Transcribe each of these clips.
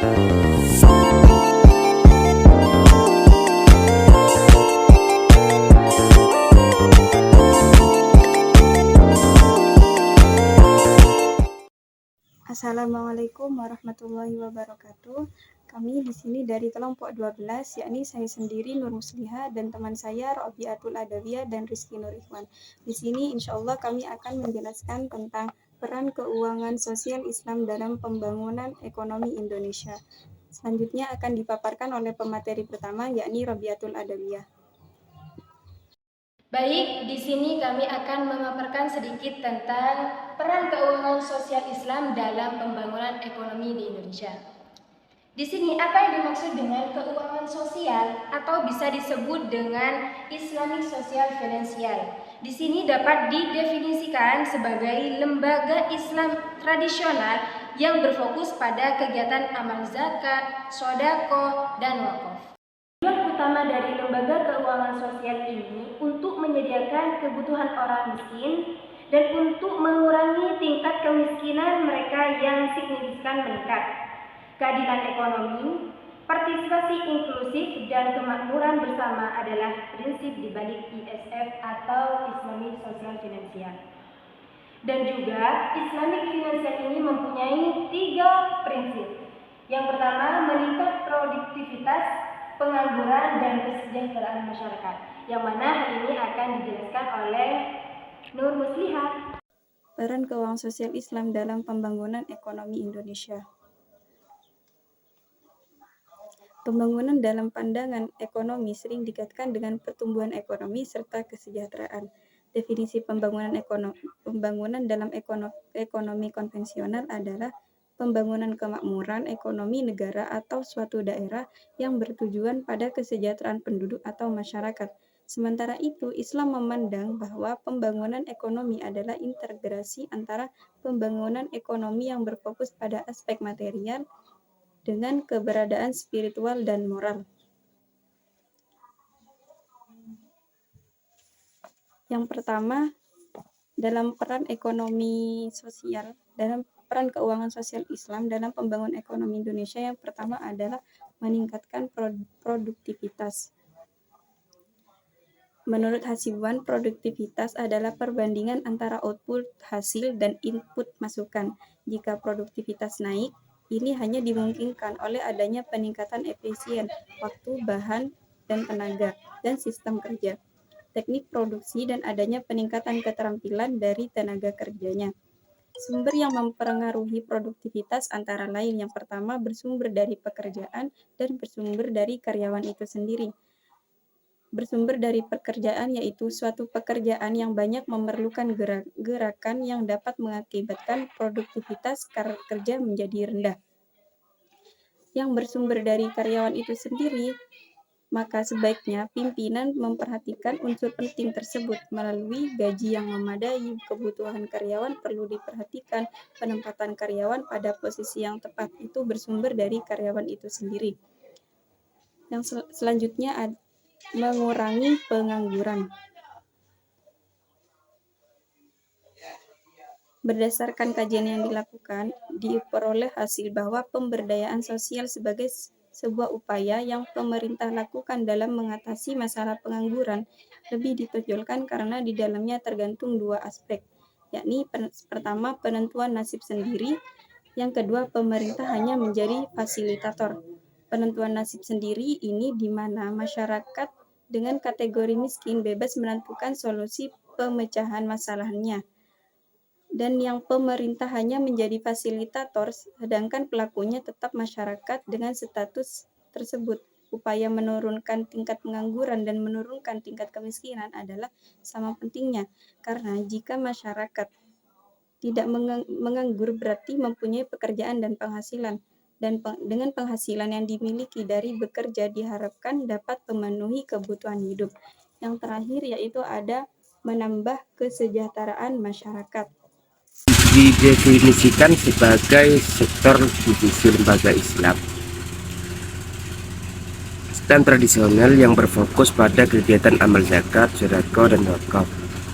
Assalamualaikum warahmatullahi wabarakatuh. Kami di sini dari kelompok 12, yakni saya sendiri Nur Musliha dan teman saya Robiatul Adawiyah dan Rizky Nur Ikhwan. Di sini insya Allah kami akan menjelaskan tentang peran keuangan sosial Islam dalam pembangunan ekonomi Indonesia. Selanjutnya akan dipaparkan oleh pemateri pertama, yakni Robiatul Adawiyah. Baik, di sini kami akan memaparkan sedikit tentang peran keuangan sosial Islam dalam pembangunan ekonomi di Indonesia. Di sini apa yang dimaksud dengan keuangan sosial atau bisa disebut dengan Islamic Social Financial. Di sini dapat didefinisikan sebagai lembaga Islam tradisional yang berfokus pada kegiatan amal zakat, sodako, dan wakaf. Tujuan utama dari lembaga keuangan sosial ini untuk menyediakan kebutuhan orang miskin dan untuk mengurangi tingkat kemiskinan mereka yang signifikan meningkat. Keadilan ekonomi, partisipasi inklusif, dan kemakmuran bersama adalah prinsip di balik ISF atau Islamic Social Financial. Dan juga Islamic Financial ini mempunyai 3 prinsip. Yang pertama, meningkat produktivitas, pengangguran, dan kesejahteraan masyarakat, yang mana hal ini akan dijelaskan oleh Nur Musliha. Peran keuangan sosial Islam dalam pembangunan ekonomi Indonesia. Pembangunan dalam pandangan ekonomi sering dikaitkan dengan pertumbuhan ekonomi serta kesejahteraan. Definisi pembangunan dalam ekonomi konvensional adalah pembangunan kemakmuran ekonomi negara atau suatu daerah yang bertujuan pada kesejahteraan penduduk atau masyarakat. Sementara itu, Islam memandang bahwa pembangunan ekonomi adalah integrasi antara pembangunan ekonomi yang berfokus pada aspek material dengan keberadaan spiritual dan moral. Yang pertama, dalam peran ekonomi sosial, dalam peran keuangan sosial Islam dalam pembangunan ekonomi Indonesia, yang pertama adalah meningkatkan produktivitas. Menurut Hasibuan, produktivitas adalah perbandingan antara output hasil dan input masukan. Jika produktivitas naik, ini hanya dimungkinkan oleh adanya peningkatan efisien waktu, bahan, dan tenaga, dan sistem kerja, teknik produksi, dan adanya peningkatan keterampilan dari tenaga kerjanya. Sumber yang mempengaruhi produktivitas antara lain yang pertama bersumber dari pekerjaan dan bersumber dari karyawan itu sendiri. Bersumber dari pekerjaan yaitu suatu pekerjaan yang banyak memerlukan gerakan yang dapat mengakibatkan produktivitas kerja menjadi rendah. Yang bersumber dari karyawan itu sendiri, maka sebaiknya pimpinan memperhatikan unsur penting tersebut melalui gaji yang memadai. Kebutuhan karyawan perlu diperhatikan, penempatan karyawan pada posisi yang tepat itu bersumber dari karyawan itu sendiri. Yang selanjutnya mengurangi pengangguran. Berdasarkan kajian yang dilakukan, diperoleh hasil bahwa pemberdayaan sosial sebagai sebuah upaya yang pemerintah lakukan dalam mengatasi masalah pengangguran lebih ditonjolkan karena di dalamnya tergantung 2 aspek, yakni pertama penentuan nasib sendiri, yang kedua pemerintah hanya menjadi fasilitator. Penentuan nasib sendiri ini di mana masyarakat dengan kategori miskin bebas menentukan solusi pemecahan masalahnya, dan yang pemerintah hanya menjadi fasilitator, sedangkan pelakunya tetap masyarakat dengan status tersebut. Upaya menurunkan tingkat pengangguran dan menurunkan tingkat kemiskinan adalah sama pentingnya, karena jika masyarakat tidak menganggur berarti mempunyai pekerjaan dan penghasilan, dan dengan penghasilan yang dimiliki dari bekerja diharapkan dapat memenuhi kebutuhan hidup. Yang terakhir yaitu ada menambah kesejahteraan masyarakat. Didefinisikan sebagai sektor divisi lembaga Islam dan tradisional yang berfokus pada kegiatan amal zakat, sedekah, dan wakaf.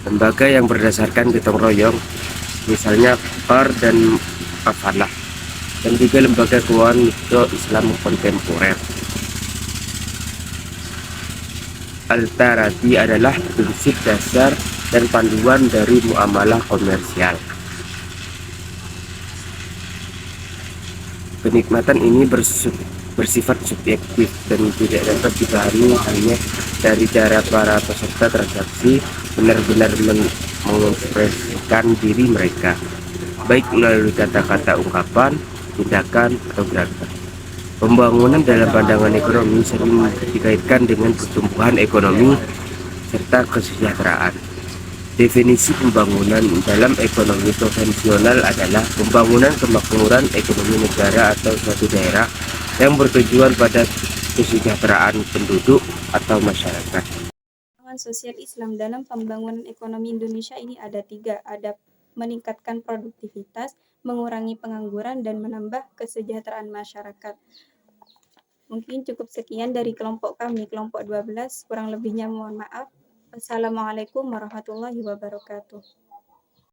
Lembaga yang berdasarkan gotong royong, misalnya PAR dan kafalah, dan juga lembaga keuangan mikro Islam kontemporer. Al-Tarazi adalah prinsip dasar dan panduan dari muamalah komersial. Kenikmatan ini bersifat subjektif dan tidak dapat dipahami hanya dari cara para peserta transaksi benar-benar mengekspresikan diri mereka, baik melalui kata-kata, ungkapan, tindakan, atau gerakan. Pembangunan dalam pandangan ekonomi sering dikaitkan dengan pertumbuhan ekonomi serta kesejahteraan. Definisi pembangunan dalam ekonomi konvensional adalah pembangunan kemakmuran ekonomi negara atau suatu daerah yang bertujuan pada kesejahteraan penduduk atau masyarakat. Pandangan sosial Islam dalam pembangunan ekonomi Indonesia ini ada 3, ada meningkatkan produktivitas, mengurangi pengangguran, dan menambah kesejahteraan masyarakat. Mungkin cukup sekian dari kelompok kami, kelompok 12, kurang lebihnya mohon maaf. Wassalamualaikum warahmatullahi wabarakatuh.